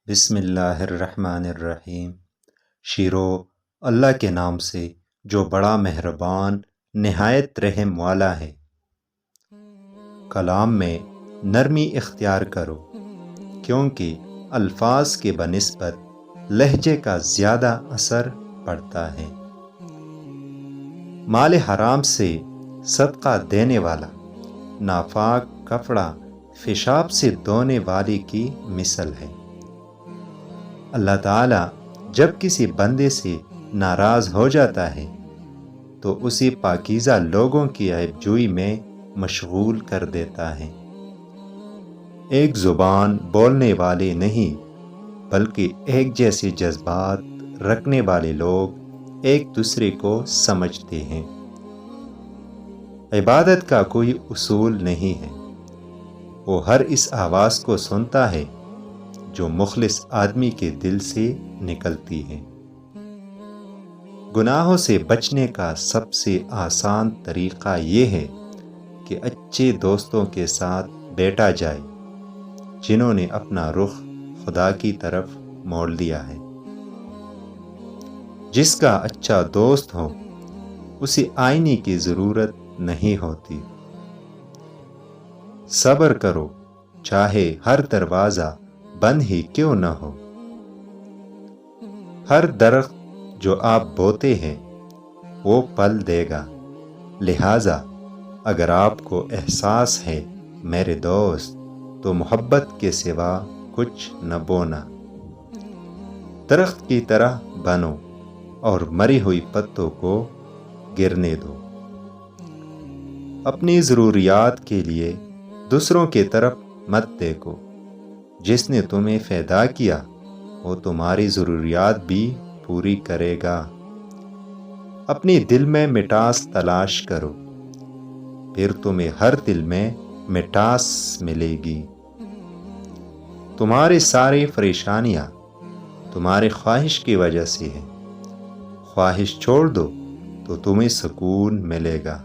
بسم اللہ الرحمن الرحیم۔ شیرو اللہ کے نام سے جو بڑا مہربان نہایت رحم والا ہے۔ کلام میں نرمی اختیار کرو، کیونکہ الفاظ کے بنسبت لہجے کا زیادہ اثر پڑتا ہے۔ مال حرام سے صدقہ دینے والا ناپاک کپڑا پیشاب سے دھونے والے کی مثل ہے۔ اللہ تعالیٰ جب کسی بندے سے ناراض ہو جاتا ہے تو اسی پاکیزہ لوگوں کی عیب جوئی میں مشغول کر دیتا ہے۔ ایک زبان بولنے والے نہیں بلکہ ایک جیسے جذبات رکھنے والے لوگ ایک دوسرے کو سمجھتے ہیں۔ عبادت کا کوئی اصول نہیں ہے، وہ ہر اس آواز کو سنتا ہے جو مخلص آدمی کے دل سے نکلتی ہے۔ گناہوں سے بچنے کا سب سے آسان طریقہ یہ ہے کہ اچھے دوستوں کے ساتھ بیٹھا جائے جنہوں نے اپنا رخ خدا کی طرف موڑ لیا ہے۔ جس کا اچھا دوست ہو اسے آئینے کی ضرورت نہیں ہوتی۔ صبر کرو چاہے ہر دروازہ بند ہی کیوں نہ ہو۔ ہر درخت جو آپ بوتے ہیں وہ پھل دے گا، لہٰذا اگر آپ کو احساس ہے میرے دوست تو محبت کے سوا کچھ نہ بونا۔ درخت کی طرح بنو اور مری ہوئی پتوں کو گرنے دو۔ اپنی ضروریات کے لیے دوسروں کی طرف مت دیکھو، جس نے تمہیں پیدا کیا وہ تمہاری ضروریات بھی پوری کرے گا۔ اپنی دل میں مٹاس تلاش کرو، پھر تمہیں ہر دل میں مٹاس ملے گی۔ تمہاری ساری پریشانیاں تمہاری خواہش کی وجہ سے ہیں، خواہش چھوڑ دو تو تمہیں سکون ملے گا۔